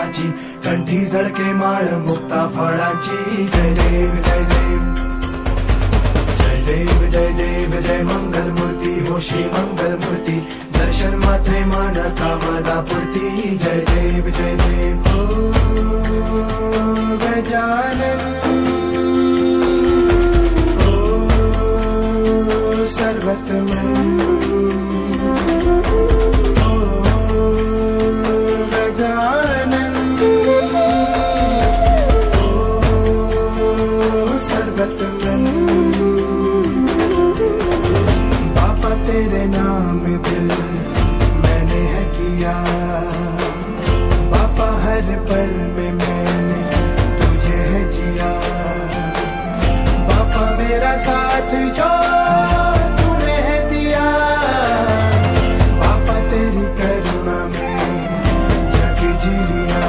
नारळाची, कंठी झळके माळ मुक्ता फळाची. जय देव जय देव जय देव जय देव जय मंगल मूर्ती हो श्री मंगल मूर्ती. दर्शन मात्रे मान कामना पूर्ती. जय देव जय देव. ओ गजानन ओ सर्वतमन बापा तेरे नाम दिल मैंने है किया. बापा हर पल में मैंने तुझे है जिया. बापा मेरा साथ जो तूने है दिया. बापा तेरी करुणा में जग जी लिया.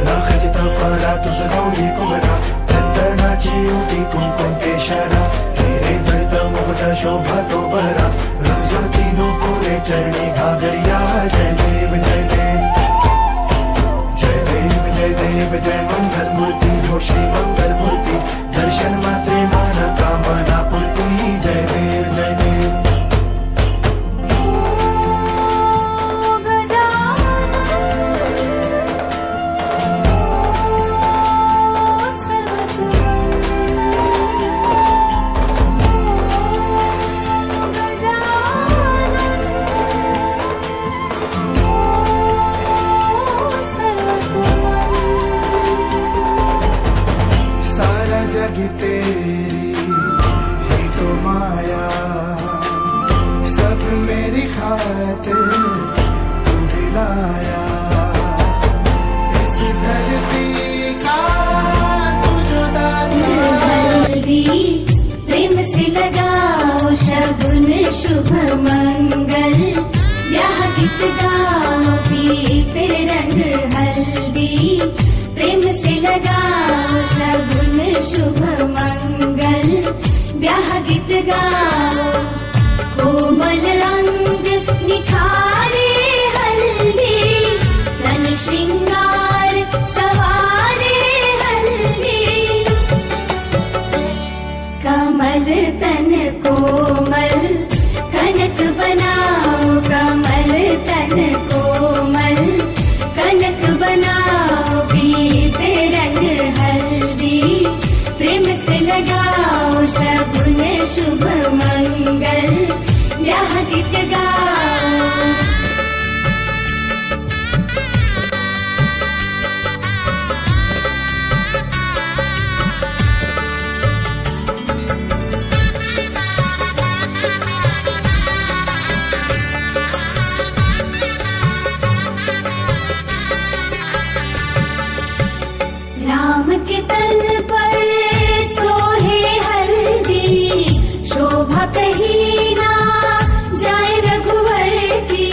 ना खजता फरा तुझ गौरी कुमरा चंदनाची उठी कुंकुम केशरा. तेरे जळत मुकुट शोभा तो बरा. रुजती नुपुरे चरणी घागरिया. जय देव जय देव जय देव जय देव जय मंगल मूर्ती हो श्री मंगल मूर्ती. दर्शन मात्रे मान कामना पूर्ती. जय देव जय देव. जग तेरी ही तो माया. सब मेरी खातिर तू दिलाया. इस धरती का तू जो दाता. प्रेम से लगाओ शगुन शुभ मंगल. ब्याह गीत गाओ पीते रंग हल्दी. प्रेम से लगाओ शगुन शुभ मंगल. ब्याह गीत गाओ कोमल रंग निखारे हल्दी. तन श्रृंगार सवारे हल्दी. कमल तन कोमल कनक बनाओ. कमल तन कोमल कनक बनाओ पीते रंग हल्दी. प्रेम से लगाओ शगुन शुभ मंगल. ब्याह गीत गाओ. राम के तन पर सोहे हल्दी. शोभा कहीं ना जाए रघुवर की.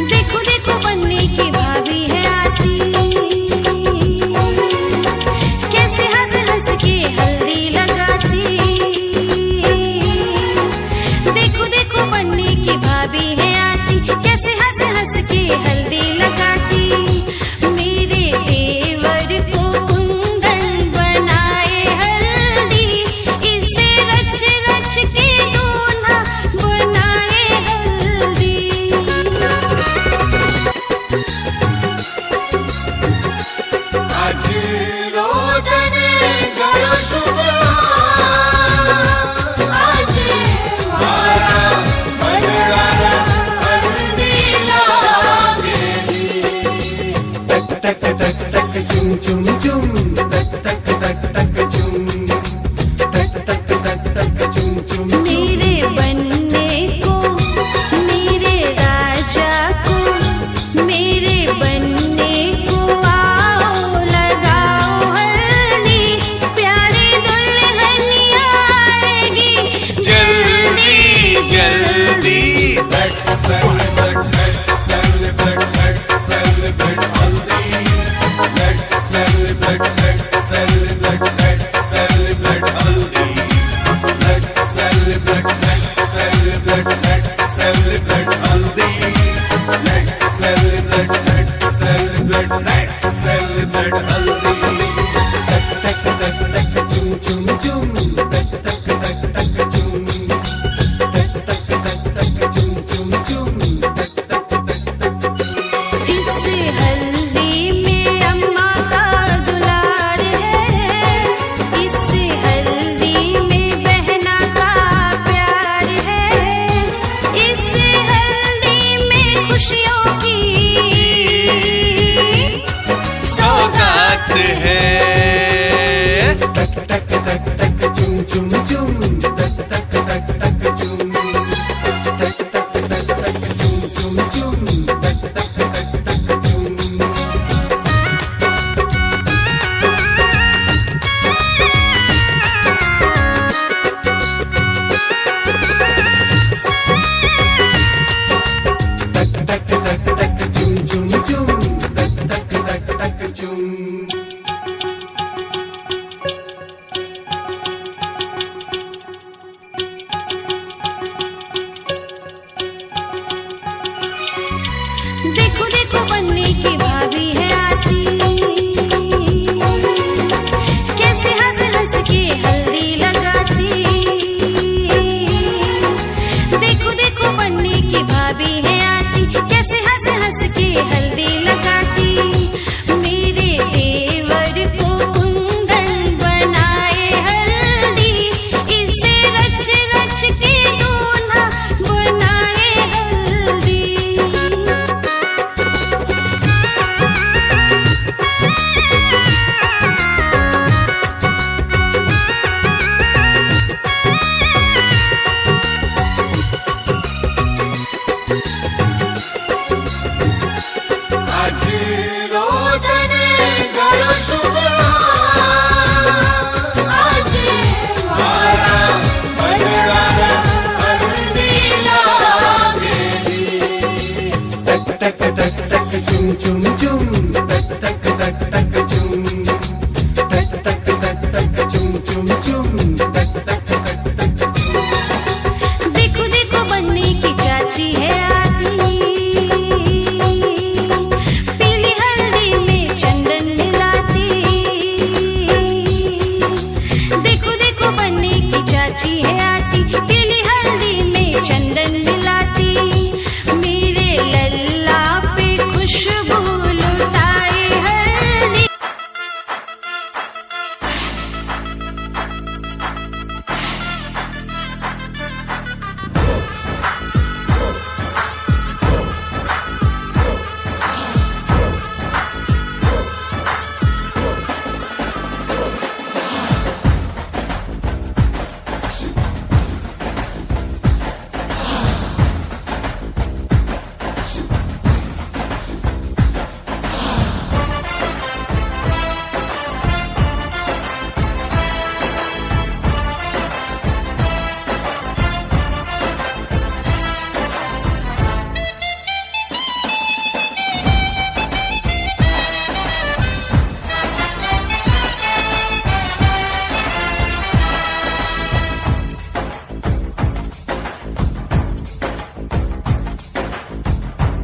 देखो देखो बनने की भाभी है आती, कैसे हंस हंस के हल्दी लगाती। देखो देखो बनने की भाभी है आती, कैसे हंस हंस के हल्दी लगाती। मेरे देवर को कुंदन बनाए हल्दी, इसे रच रच के दूल्हा बनाए हल्दी। आज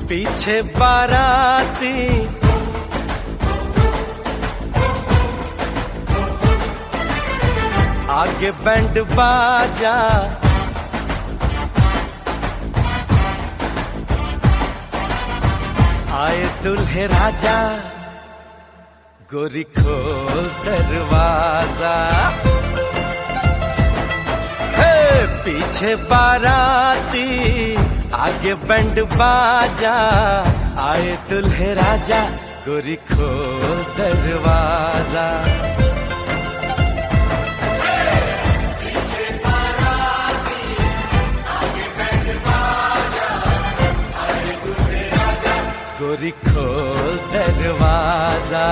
पीछे बाराती आगे बैंड बाजा, आए दुल्हे राजा, गोरी खोल दरवाजा। हे पीछे बाराती आगे बैंड बाजा, आए दुल्हे राजा, गोरी खोल दरवाजा। गोरी खोल दरवाजा।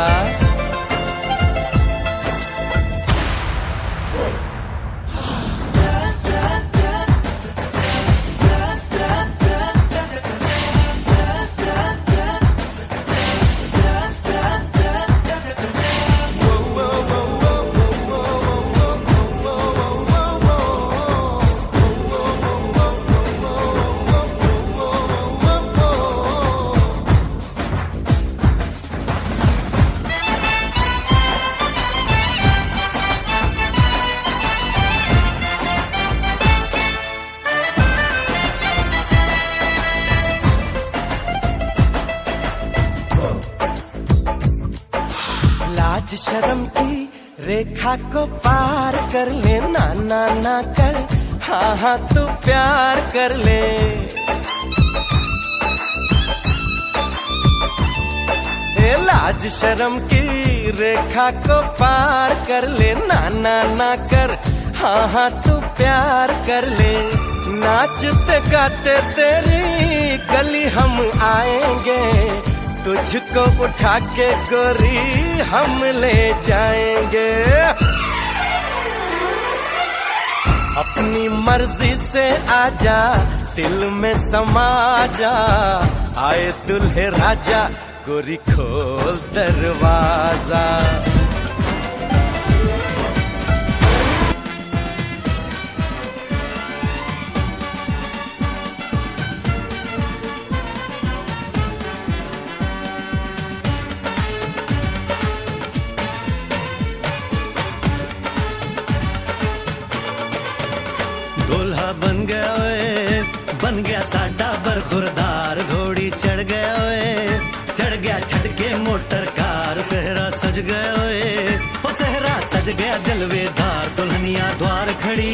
लाज शर्म की रेखा को पार कर ले, ना ना ना कर, हाँ हाँ तू प्यार कर ले। ए लाज शर्म की रेखा को पार कर ले, ना ना ना कर, हाँ हाँ तू प्यार कर ले। नाचते गाते तेरी गली हम आएंगे, तुझको उठा के गोरी हम ले जाएंगे। अपनी मर्जी से आजा, दिल में समा जा, आए दुल्हे राजा, गोरी खोल दरवाजा। दूल्हा बन गया ओए, बन गया साडा बरखुरदार, घोड़ी चढ़ गया ओए, चढ़ गया छटके मोटर कार। सहरा सज गया ओए, ओ सहरा सज गया जलवेदार। दुल्हनिया द्वार खड़ी,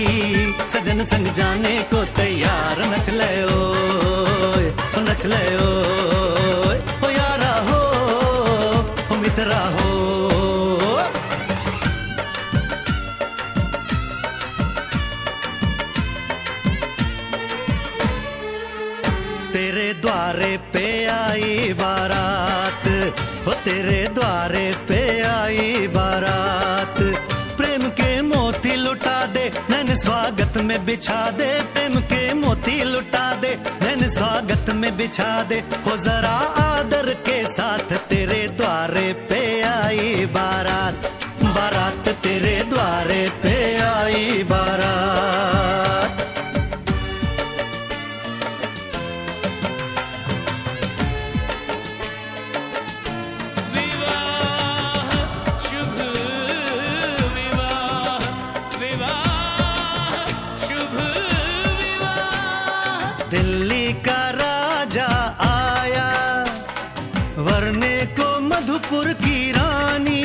सजन संग जाने को तैयार। नच ले ओए, ओ नच ले ओए, ओ यारा हो, ओ मित्रा हो। तेरे द्वारे पे आई बारात, हो तेरे द्वारे पे आई बारात। प्रेम के मोती लुटा दे, नैन स्वागत में बिछा दे। प्रेम के मोती लुटा दे, नैन स्वागत में बिछा दे। हो जरा आदर के साथ तेरे द्वारे पे आई बारात। बारात तेरे द्वारे पे आई बारात। दिल्ली का राजा आया, वरने को मधुपुर की रानी।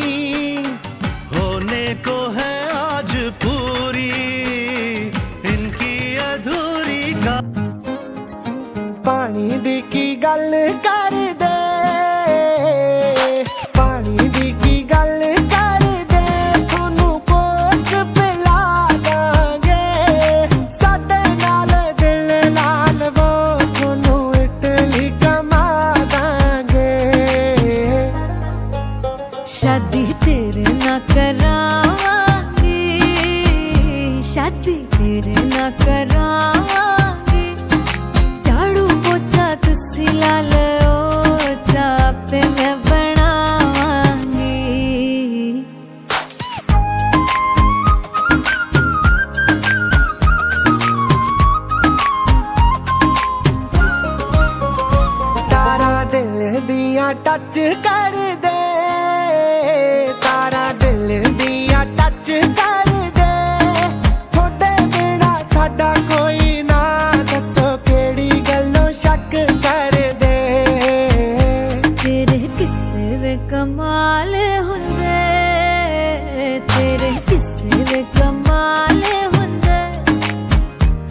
होने को है आज पूरी इनकी अधूरी का। पानी दी की गल कर दे, पानी दी की गल कर दे, थोनू कोच पिला दांगे। साडे नाल दिल लाल वो थोनू इटली कमा दांगे। शादी तेरे ना करावांगी, शादी तेरे ना करावांगी। झाड़ू पोछा तुसी ला लो, चापे मैं बनावांगी। दिया टच कर दे, तारा दिल दिया टच कर दे, थोड़े बिना साडा कोई ना, दसो केड़ी गल्लों शक कर दे। तेरे किस्से वे कमाल हुंदे, तेरे किस्से वे कमाल हुंदे,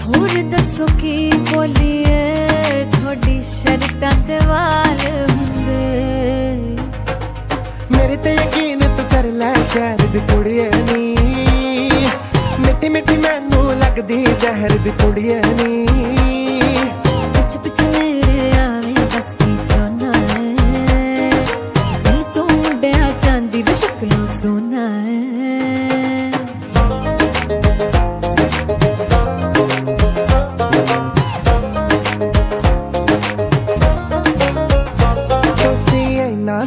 होर दसो की बोलिए थोड़ी शर्टां ते वाल हुंदे। मेरे ते यकीन तू कर ले शहर दी कुड़िए नी, मिट्टी मिट्टी मैनू लगदी जहर दी कुड़िए नी। पिछ पिछ मेरे आवे बस की चोना है, दिल तो मुंडिया चांदी वे शक्लों सोना है।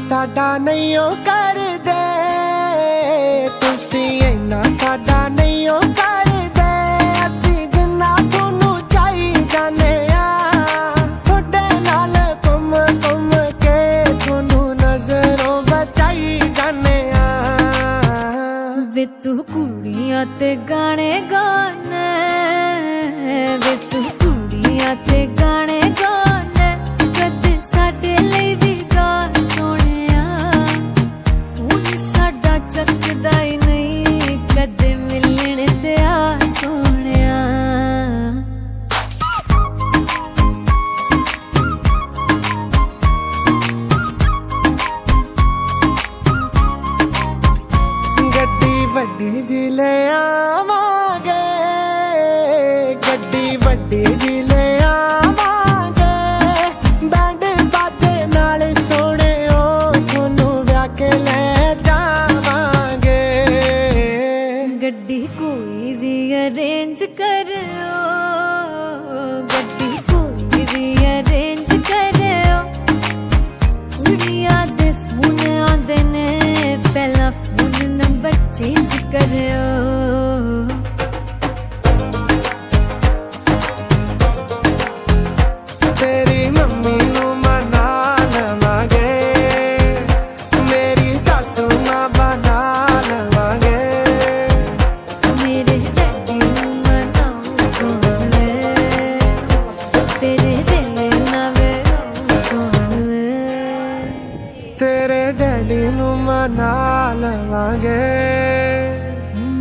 साडा नहीं ओ कर दे, तुसी इन्ना साडा नहीं ओ कर दे, असी जिन्ना थोनू चाही जाने आ, थोड़े नाल घुम घुम के थोनू नजरों बचाई जाने आ। वे तू कुड़ियां ते गाने गाने, वे तू कुड़ियां ते गाने गाने, कद साडे लई भी गा सोहणिया, फोन साडा चकदा ही नहीं, कदे मिलण ते आ सोहणिया। गड्डी वड्डी जी ले आवांगे, गड्डी वड्डी जी ले आवांगे, बैंड बाजे नाल सोहणे ओ थोनू विआह के ले जावांगे। गड्डी कोई भी अरेंज करो, गड्डी कोई भी अरेंज करो, कुड़ियां दे फोन आंदे ने, पहला फोन नंबर चेंज करो। तेरी मम्मी नू मना लवांगे, मेरी सासू मां बना लवांगे, मेरे डैडी नू मनाऊं कौन वे, तेरे दिल ना वे रोऊं कौन वे। तेरे डैडी नू मना लवांगे,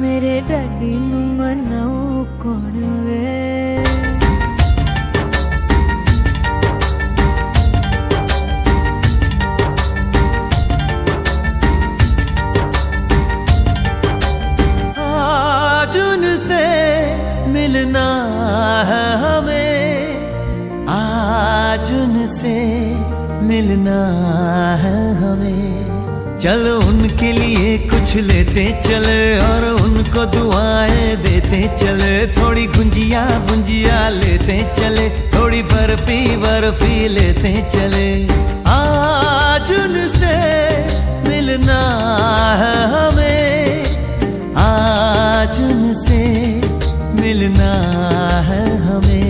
मेरे डैडी नू मनाऊं कौन वे। आज उनसे मिलना है हमें, आज उनसे मिलना है हमें, चलो उनके लिए कुछ लेते चले और उनको दुआएं देते चले, थोड़ी गुंजिया गुंजिया लेते चले, थोड़ी बर्फी बर्फी लेते चले। आज उनसे मिलना है हमें, आज उनसे मिलना है हमें।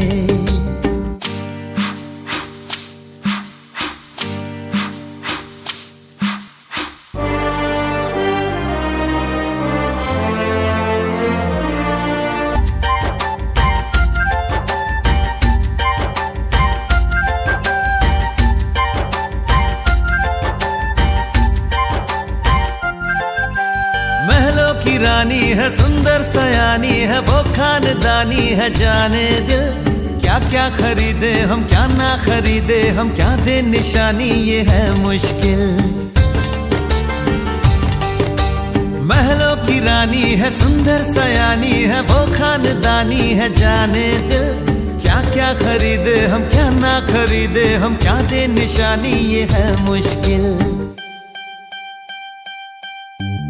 महलों की रानी है, सुंदर सयानी है, वो खानदानी है, जाने दिल क्या क्या खरीदे हम, क्या ना खरीदे हम, क्या दे निशानी, ये है मुश्किल। महलों की रानी है, सुंदर सयानी है, वो खानदानी है, जाने दिल क्या क्या खरीदे हम, क्या ना खरीदे हम, क्या दे निशानी, ये है मुश्किल।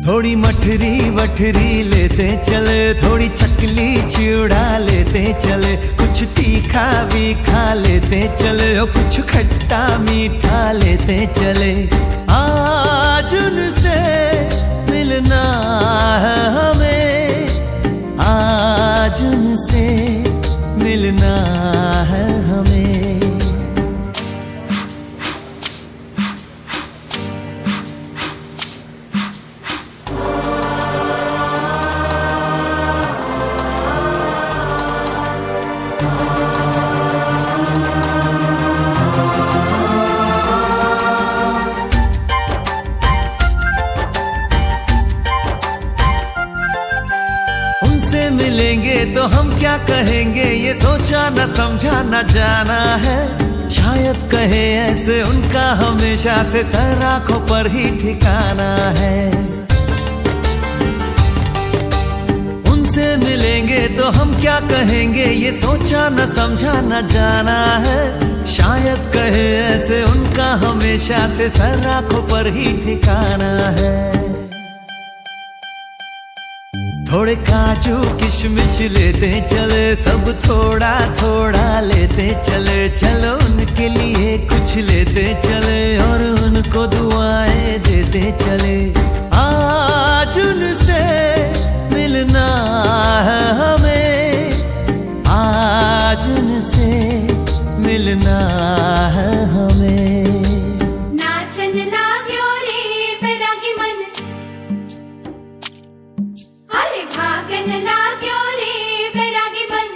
थोड़ी मठरी वठरी लेते चले, थोड़ी चकली चिड़ा लेते चले, कुछ तीखा भी खा लेते चले, और कुछ खट्टा मीठा लेते चले। आज उनसे मिलना है हमें, आज उनसे मिलना है हमें। क्या कहेंगे ये सोचा न समझा न जाना है। शायद कहे ऐसे उनका हमेशा से सर आंखों पर ही ठिकाना है। उनसे मिलेंगे तो हम क्या कहेंगे ये सोचा न समझा न जाना है। शायद कहे ऐसे उनका हमेशा से सर आंखों पर ही ठिकाना है। थोड़े काजू किशमिश लेते चले, सब थोड़ा थोड़ा लेते चले। चलो उनके लिए कुछ लेते चले और उनको दुआएं देते चले। आज उनसे मिलना है हमें, आज उनसे मिलना है हमें। नाचन लाग्यो रे बैरागी मन, अरे भागन लाग्यो रे बैरागी मन।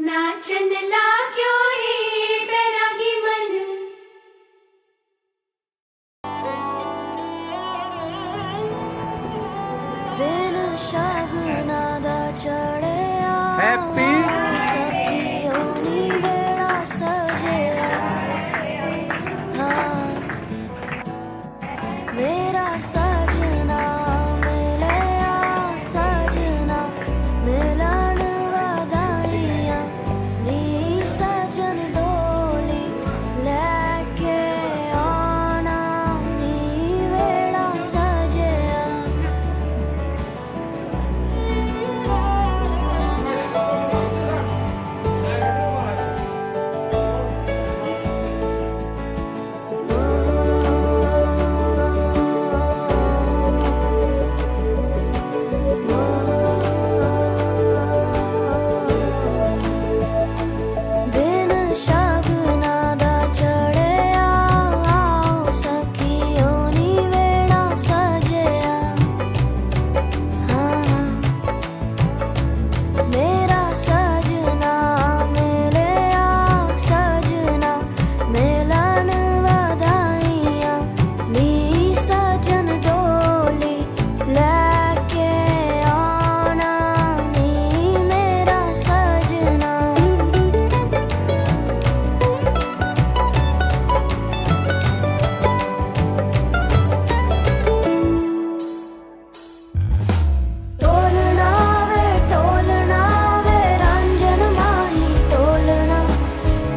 नाचन लाग्यो रे बैरागी मन। दिन शगुना दा चढ़िया, हैप्पी सखियोनी बेड़ा सजिया। हाँ, मेरा सजना मिलया, सजना मिलन वधाइयां। नी सजन डोली लेके आना, नी बेड़ा सजिया। दिन शगुना दा चढ़िया, आओ सखियोनी बेड़ा सजिया। हाँ, मेरा सजना मिलया, सजना मिलन वधाइयां। नी सजन डोली लेके आना, नी मेरा सजना। टोलना वे रंजन माही, टोलना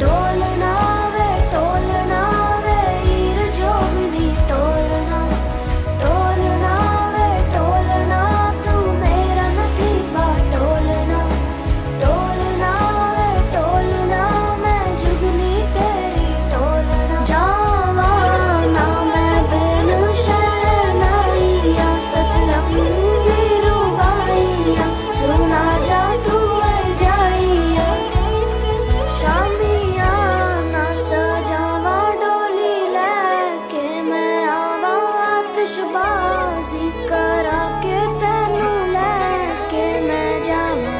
टोलना वे हीर जोगनी। टोलना टोलना तू मेरा नसीबा। टोलना मैं जुगनी तेरी। टोलना जावा ना मैं बिन शहनाइया, सतरंगी रूबाइया। सुना जा तू जाइया, शामियाना सजावा डोली लेके। मैं आवा आतिशबाजी करा के तेनू लेके मैं जावा।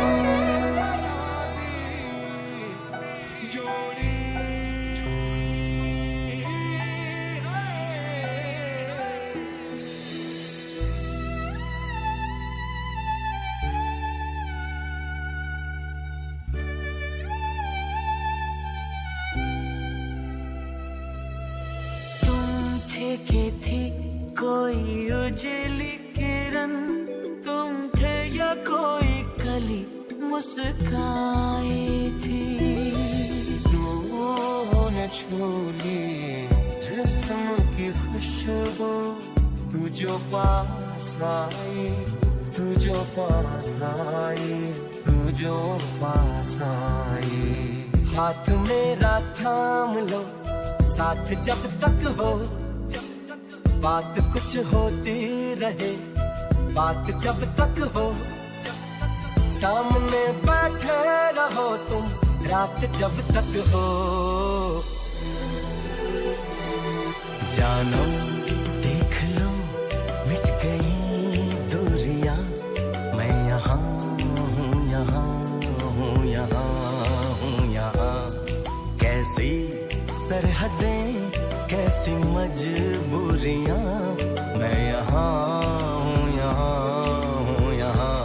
तुम थे कि थी कोई उजली किरण, तुम थे या कोई कली मुस्काई थी। रूह ने छू ली जिस्म की खुशबू, तू जो पास आई, तू जो पास आई, तू जो पास आई। हाथ मेरा थाम लो, साथ जब तक हो, बात कुछ होती रहे, बात जब तक हो। सामने बैठे रहो तुम, रात जब तक हो। जानो देख लो मिट गई दूरियां, मैं यहाँ हूँ, यहाँ हूँ, यहाँ हूँ, यहाँ। कैसी सरहदें, कैसी मजबूरियां, मैं यहाँ हूँ, यहाँ हूँ, यहाँ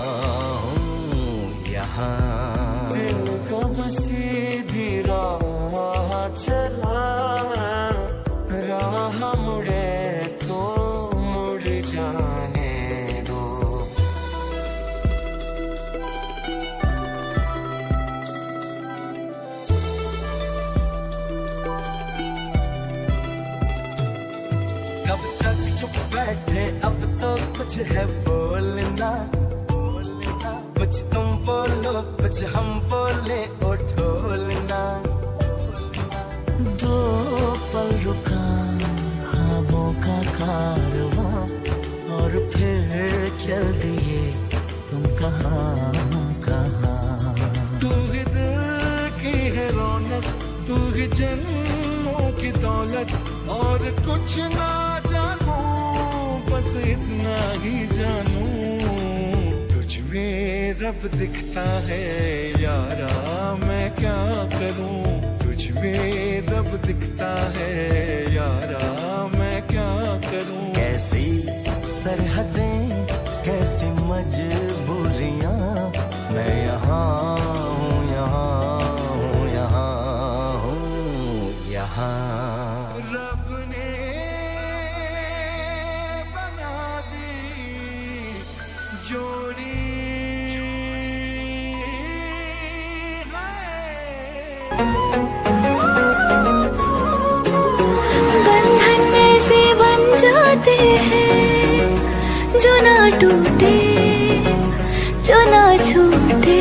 चुप बैठे अब तो कुछ है बोलना, कुछ तुम बोलो कुछ हम बोले ओ ढोलना। दो पल रुका ख्वाबों का कारवां और फिर चल दिए तुम कहाँ कहाँ। तू ही दिल की है रौनक, तू ही जन्मों की दौलत, और कुछ ना जानू बस इतना ही जानू, तुझ में रब दिखता है यारा मैं क्या करूं, तुझ में रब दिखता है यारा मैं क्या करूं। कैसी सरहदें कैसी मजबूरियां, मैं यहाँ हूँ यहाँ हूँ यहाँ हूँ यहाँ। रब ने बना दी जोड़ी बंधन ऐसे बन जाते हैं जो ना टूटे जो ना छूटे,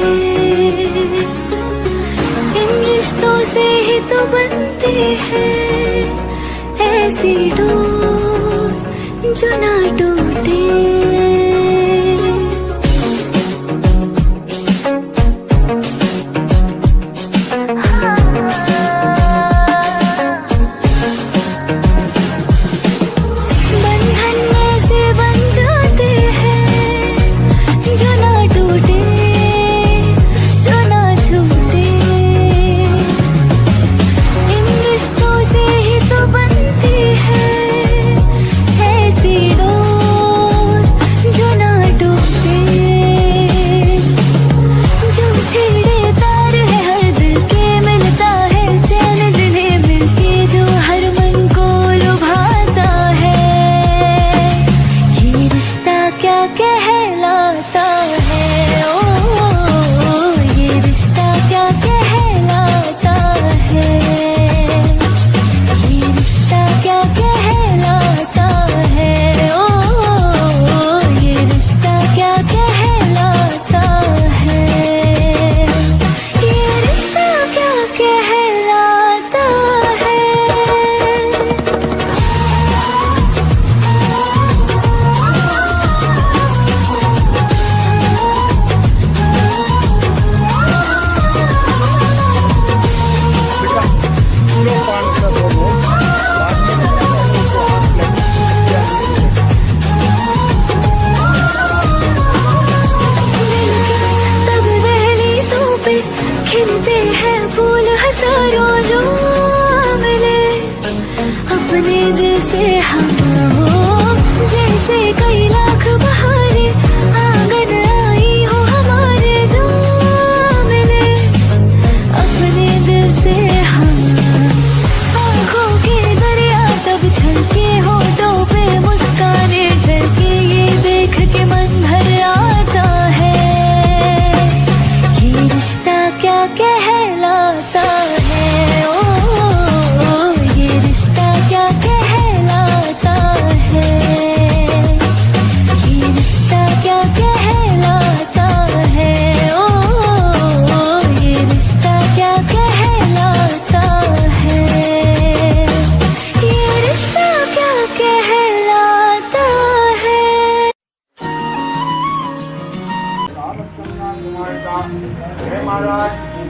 इन रिश्तों से ही तो बनते हैं ऐसी डोर जो ना टूटे।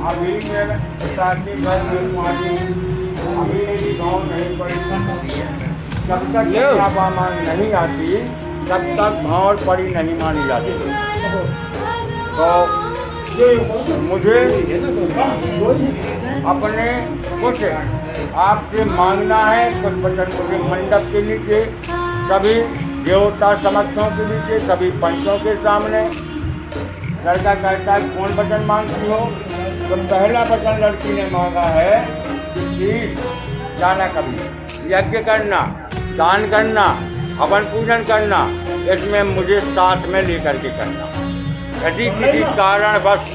अभी शादी घर में मानी अभी मेरी गाँव नहीं पड़ी, जब तक कन्याबामा नहीं आती तब तक भाव पड़ी नहीं मानी जाती। तो मुझे अपने कुछ आपसे मांगना है, कुछ वचन मुझे मंडप के नीचे, सभी देवता समक्षों के नीचे, सभी पंचों के सामने। लड़का कहता है कौन वचन मांगती हो? तो पहला वचन लड़की ने मांगा है कि जाना कभी यज्ञ करना, दान करना, हवन पूजन करना, इसमें मुझे साथ में लेकर के करना। यदि किसी कारण बस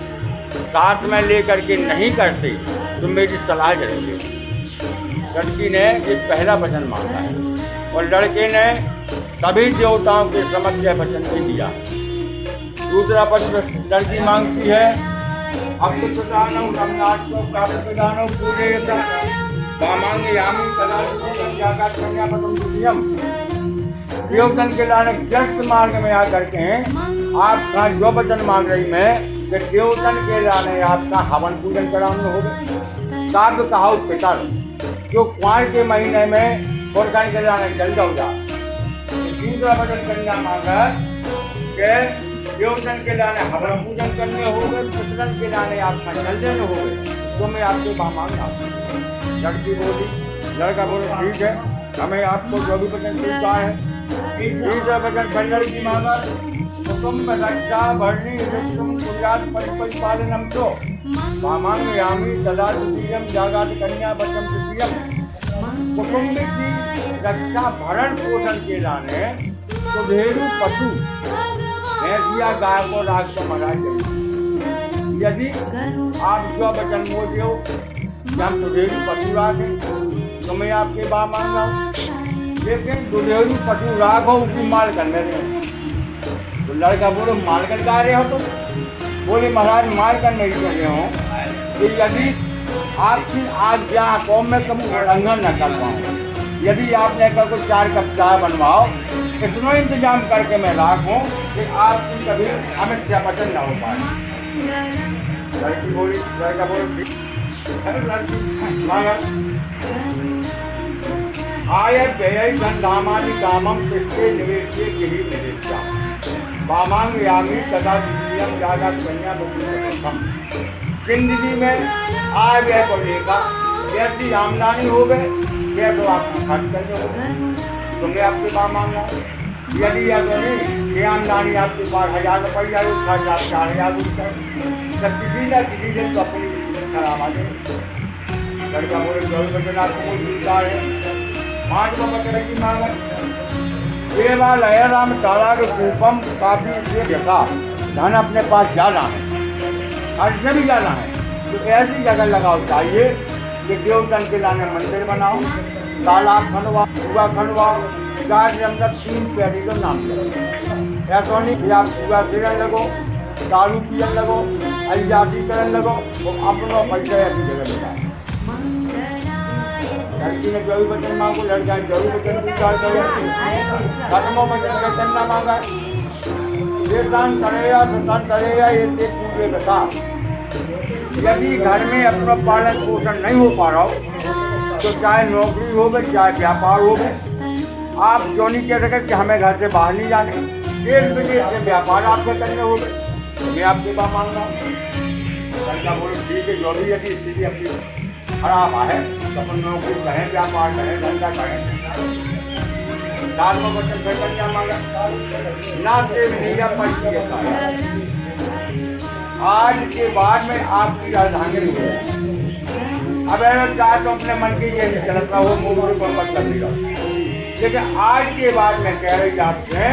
साथ में लेकर के नहीं करती तो मेरी सलाह जरूर। लड़की ने ये पहला वचन मांगा है और लड़के ने सभी देवताओं के समक्ष यह वचन दे दिया। दूसरा प्रश्न लड़की मांगती है, अब तो प्रदानम रमनाथ को काव्य प्रदानम पूरे वामांगयामी कदा जागत कन्या पतम दुनियम। देवतन के लाने व्यस्त मार्ग में आकर के आपका जो वचन मांग रही मैं कि देवतन के लाने आपका हवन पूजन कराने होगा। काव्य कहा पितर जो कुआर के महीने में गोरखन के लाने जल जाऊगा। दूसरा वचन कन्या मांगा कि देवतन के लाने हवन पूजन करने होंगे, पितरन के लाने आपका जल देने होंगे, तो मैं आपसे वहाँ मांगा। लड़की बोली, लड़का बोले ठीक है, हमें आपको जो भी वचन मिलता है। तीसरा वचन फिर लड़की मांगा, कुटुम्ब रक्षा भरणी ऋतुम कुर्यात परिपालनम तो वामांगयामी तदा द्वितीयम जागात कन्या वचन तृतीयम। कुटुम्ब की रक्षा भरण पोषण के लाने सुधेरू पशु भैंसिया गाय को राख को मरा चाहिए। यदि आप जो वचन बोल हो हम दुधेरू पशु राखें तो मैं आपके बाप मांगा, लेकिन दुधेरू पशु राख हो उसकी माल करने रहे। तो लड़का बोलो माल कर गा रहे हो तुम? बोले महाराज माल कर नहीं कर रहे हो, तो यदि आपकी आज्ञा को मैं कभी उल्लंघन न कर पाऊँ, यदि आपने कल को 4 कप चाय बनवाओ, इतना इंतजाम करके मैं राखूं कि आपकी कभी हमें क्या वचन न हो पाए। लड़की बोली, लड़का बोले आय व्यय धनधामादि कामम पिष्टे निवेश्य गिरी निवेशा वामांगयामी तथा द्वितीयम जागत कन्या प्रथम। जिंदगी में आय व्यय को लेकर जैसी आमदनी हो गए यह तो आपको खर्च करने होगा, तो मैं आपके पास मांगा। यदि यह तो नहीं ये आमदनी आपके पास 1000 रुपया खर्च आप 4000 रुपये तब किसी न किसी दिन तो अपनी खराब आ जाए। लड़का बोले 24 वचन आपको मिलता है। 5वां वचन की मांग देवालय राम ताला के कूपम काफी जगह धन अपने पास जाना है, खर्च में भी जाना है, तो ऐसी जगह लगाओ चाहिए कि देवतन के लाने मंदिर बनाओ, तालाब खनवाओ, कुआ खनवाओ, गाय के अंदर 3 पैरी का नाम करो। ऐसा नहीं कि आप कुआ गिरन लगो, दारू पियन लगो, अजाती करन लगो, वो अपनों पैसा ऐसी जगह लगाओ। लड़की ने 24 वचन मांगो, लड़का ने 24 वचन स्वीकार करो। 7वां वचन का कन्या मांगा, ये दान करेगा संतान करेगा ये पूरे बता। यदि घर में अपना पालन पोषण नहीं हो पा रहा हो तो चाहे नौकरी हो गई चाहे व्यापार हो गए, आप जो नहीं कह सके कि हमें घर से बाहर नहीं जाने, देश विदेश से व्यापार आपसे करने हो गए, तो मैं आपके पास मांग रहा हूँ। लड़का बोले ठीक है, जो भी यदि स्थिति अपनी खराब है तो अपन नौकरी करें, व्यापार करें, धंधा करें। 7वां वचन फिर कन्या मांगा, ना से भैया परिचय आज के बाद में आपकी अर्धांगिनी हो। अब अगर चाहे तो अपने मन की ये चलता हो मुझे को मत कर लेगा, लेकिन आज के बाद में कह रही आपसे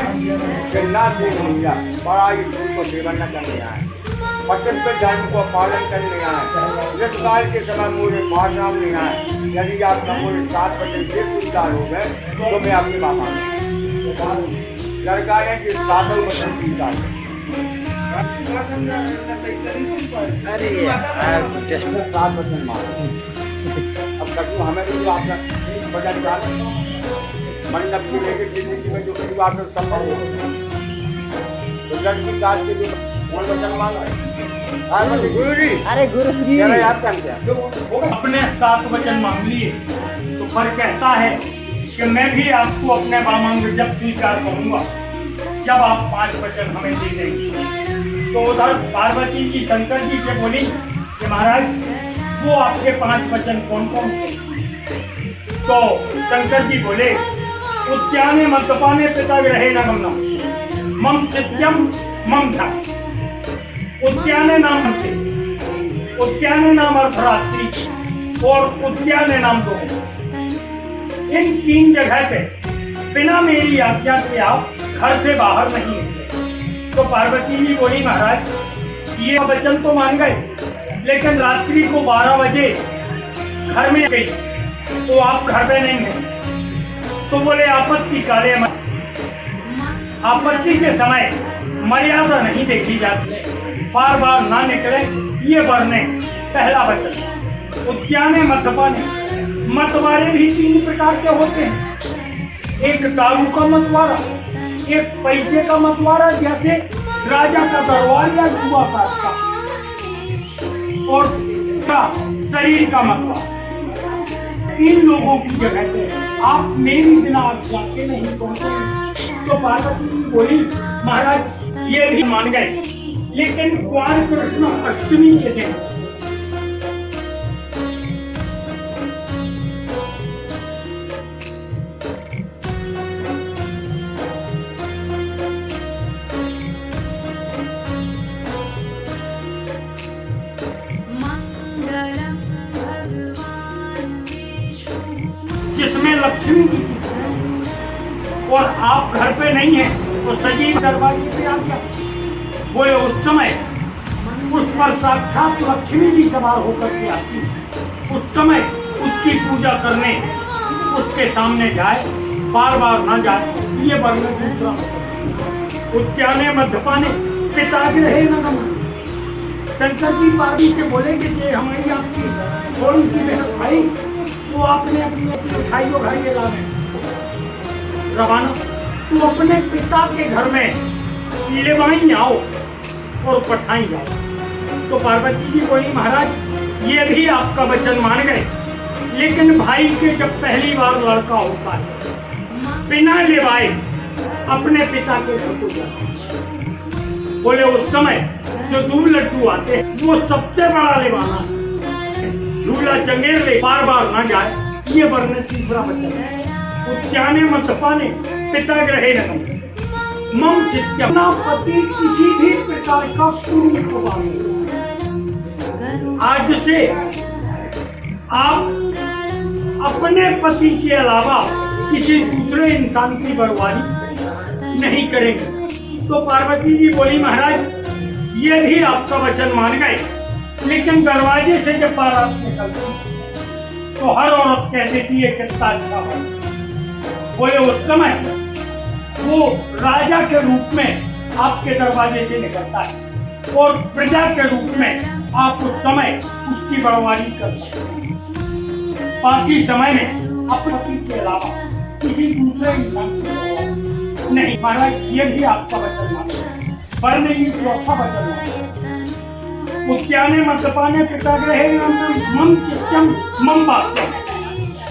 कि ना से भैया बड़ा स्कूल को सेवन न करने आए, पतित धर्म को पालन करने आए, इस काल के समय मुझे पाठनाम नहीं आए। यदि आप पूरे 7 वचन से स्वीकार हो गए तो मैं आपके बाप आऊँगा। लड़का ने कि 7वां वचन स्वीकार अरे 7 वचन मांगा। अब कभी हमें तो आपका वचन डाल मंडप की लेके जिंदगी में जो कभी बात संभव हो तो लड़की काल के जो वचन मांगा। अरे गुरु जी अपने 7 वचन मांग लिए तो पर कहता है कि मैं भी आपको अपने वामांग जब स्वीकार करूंगा जब आप 5 वचन हमें दे देंगे। तो उधर पार्वती जी शंकर जी से बोली कि महाराज वो आपके 5 वचन कौन कौन थे? तो शंकर जी बोले उद्याने मद्यपाने पिता ग्रहे न गमना मम चित्यम मम था। उद्याने नाम से उद्याने नाम अर्धरात्रि और उद्याने नाम 2 इन 3 जगह पे बिना मेरी आज्ञा के आप घर से बाहर नहीं निकले। तो पार्वती जी बोली महाराज ये वचन तो मान गए, लेकिन रात्रि को 12 बजे घर में गई तो आप घर पे नहीं हैं। तो बोले आपत्ति काले आपत्ति के समय मर्यादा नहीं देखी जाती, बार बार ना निकले ये वरने। पहला वचन, उद्याने मद्यपाने। मतवारे भी 3 प्रकार के होते हैं, एक दारू का मतवारा, एक पैसे का मतवारा जैसे राजा का दरबार या जुआ का, और शरीर का मतवारा। 3 लोगों की जगह पे आप मेरी बिना जाके नहीं पहुंचे। तो पार्वती जी बोली, महाराज ये भी मान गए, लेकिन कुंवर कृष्ण अष्टमी के दिन जिसमें लक्ष्मी की और आप घर पे नहीं है तो सजी दरवाजे पे आ गया। बोले उस समय उस पर साक्षात लक्ष्मी जी सवार होकर के आती, उस समय उसकी पूजा करने उसके सामने जाए, बार बार ना जाए, ये वर्णन दूसरा। उद्याने मद्यपाने पिताग्रहे न गमने। शंकर जी पार्वती से बोले कि ये हमारी आपकी थोड़ी सी बहन भाई, तो आपने अपनी मिठाई उठाइए लाने रवाना, तू अपने पिता के घर में लेवाई आओ और पठाई जाओ। तो पार्वती जी बोली, महाराज ये भी आपका वचन मान गए, लेकिन भाई के जब पहली बार लड़का होता है बिना लेवाए अपने पिता के घर को जाता है। बोले उस समय जो 2 लड्डू आते हैं वो सबसे बड़ा लेवाना, झूला चंगेर ले, बार बार ना जाए, ये वर्णन तीसरा वचन है। उद्याने मद्यपाने पिताग्रहे न गमने। मम चित्त, अपना पति किसी भी प्रकार का पूर्ण प्रभाव नहीं। आज से आप अपने पति के अलावा किसी दूसरे इंसान की बर्बादी नहीं करेंगे। तो पार्वती जी बोली, महाराज ये भी आपका वचन मान गए, लेकिन दरवाजे से जब बारात निकलती तो हर औरत कह देती है कितना अच्छा है। बोले उस समय वो राजा के रूप में आपके दरवाजे से निकलता है और प्रजा के रूप में आप उस समय उसकी बड़वारी करते हैं। बाकी समय में अपने के अलावा किसी दूसरे इंसान की नहीं। महाराज ये भी आपका वचन माने, वरन ये चौथा वचन माने। उद्याने मद्यपाने पिताग्रहे मम चित्तम मम वाक्यम।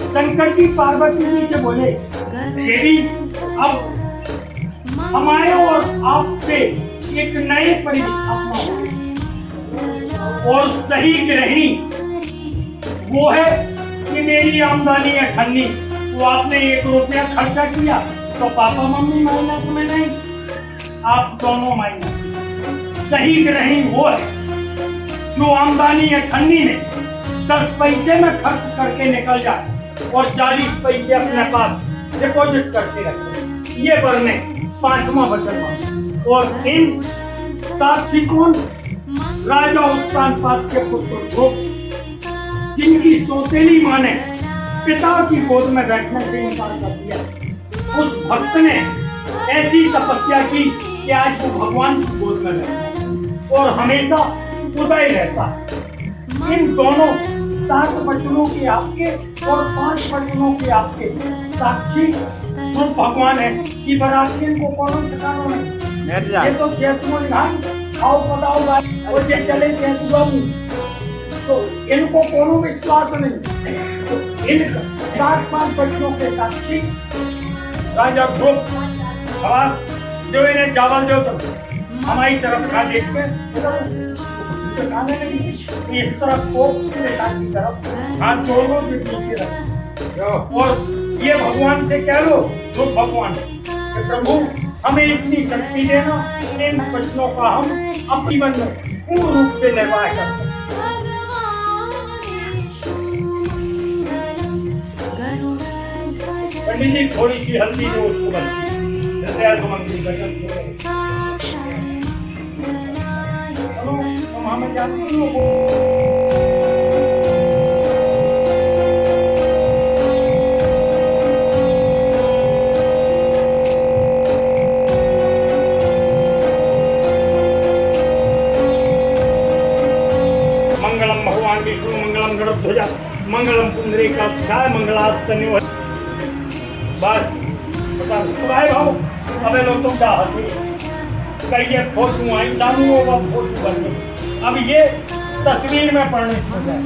शंकर जी पार्वती जी से बोले, देवी अब हमारे और आपसे एक नए परिस्थापना हो, और सही गृहिणी वो है कि मेरी आमदनी है खन्नी, तो आपने 1 रुपया खर्चा किया तो पापा मम्मी माइनस में नहीं, आप दोनों माइनस। सही गृहिणी वो है जो आमदनी है खन्नी में 10 पैसे में खर्च करके निकल जाए और 40 पैसे अपने पास डिपॉजिट करके रखे। ये वर्णे 5वां वचन। और इन साक्षी कौन? राजा उत्तानपाद के पुत्र ध्रुव, जिनकी सौतेली माँ ने पिता की गोद में बैठने से इनकार कर दिया। उस भक्त ने ऐसी तपस्या की कि आज वो भगवान की गोद में बैठा और हमेशा उदय रहता। इन दोनों 7 वचनों के आपके और 5 वचनों के आपके साक्षी जो भगवान है कि बरातियों को कौन सिखाना नहीं। ये तो जैतून घाट आओ बताओ और ये चले जैतून, तो इनको कोनो विश्वास नहीं। तो इन 7-5 वचनों के साक्षी राजा ध्रुव जो इन्हें चावल दो तो हमारी तरफ का देख के इस तरफ को की तरफ हाथ जोड़ो और ये भगवान से कह लो, जो भगवान कि प्रभु हमें इतनी शक्ति देना, इन वचनों का हम अपनी मन में पूर्ण रूप से निर्वाह करते हैं। पंडित जी थोड़ी सी हल्दी जो उसको हमें जानते हो मंगलम पुंडरीकाक्षाय मंगलास्तन्यो। बस बता भाई भाव अबे लो तुम चाहती कहिए फोटो आई सामू होगा फोटो बन गई। अब ये तस्वीर में परिणित हो जाए।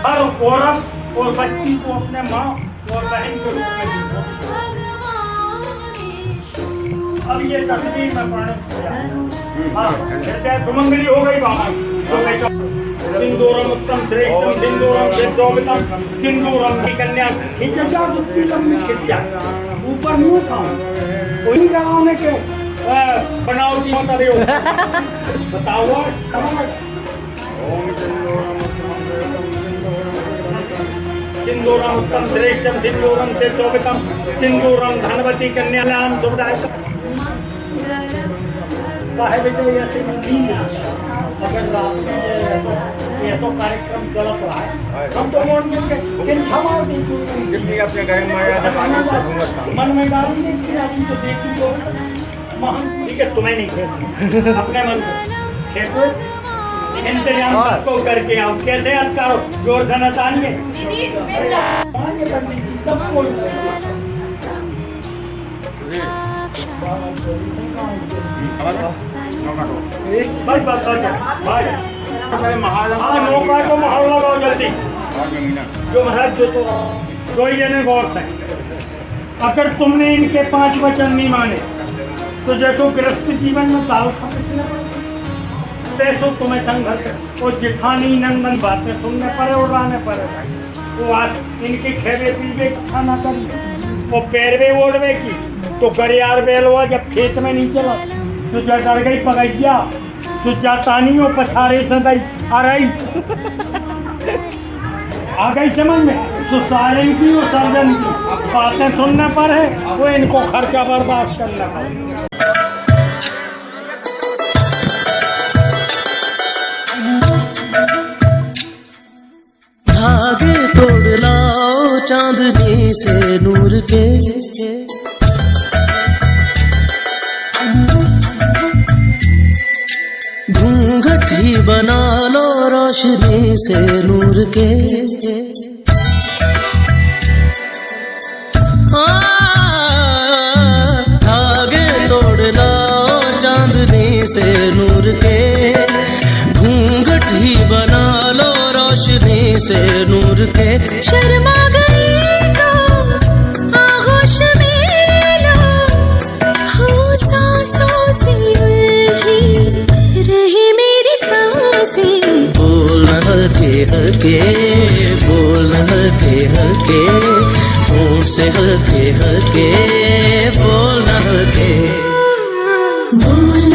हर औरत और बच्ची को अपने माँ और बहन के रूप में देखो। अब ये तस्वीर में परिणित हो जाए। हाँ हृदय सुमंगली हो गई बाबा। सिंदूरम उत्तम श्रेष्ठम सिंदूरम श्रेष्ठोत्तम सिंदूरम की कन्या ऊपर मुँह था कोई गाँव के बनावटी होता रही हो। बताओ सिंदूरम उत्तम श्रेष्ठम सिंदूरम श्रेष्ठोत्तम सिंदूरम धनवती कन्याम सुविधा अगर ये तो कार्यक्रम गलत रहा है हम तो अपने घर में आया था मन में डाल तो देखी तो ठीक है तुम्हें नहीं खेलती अपने मन को खेलो इंतजाम सबको करके आओ। कैसे आज करो जोर धना तानिए सबको बस बस नौका को माहौल लगाओ जल्दी। जो महाराज जो ही जने गौर से अगर तुमने इनके 5 वचन नहीं माने तो जैसो गृहस्थ जीवन में दाल पैसों तुम्हें संघर्ष और जिठानी नंदन बातें सुनने पड़े और लाने पड़े। वो आज इनके खेवे पीवे इच्छा ना करी वो पैरवे ओढ़वे की तो गरियार बेलवा जब खेत में नहीं चला तो जा डर गई पगैया तो जातानी हो पछारे से गई आ रही आ गई समझ में तो सारे की और सर्जन की बातें सुनने पर है वो इनको खर्चा बर्दाश्त करना पड़े। धागे तोड़ लाओ चांदनी से नूर के घूंघट ही बना लो रोशनी से नूर के। धागे तोड़ लाओ चांदनी से नूर के घूंघट ही बना लो रोशनी से नूर के। शर्मा गई तो आगोश में लो हो सांसों से उलझी रहे मेरी सांसें। बोल हल्के हल्के बोल हल्के हल्के होंठ से हल्के हल्के बोल हल्के बोल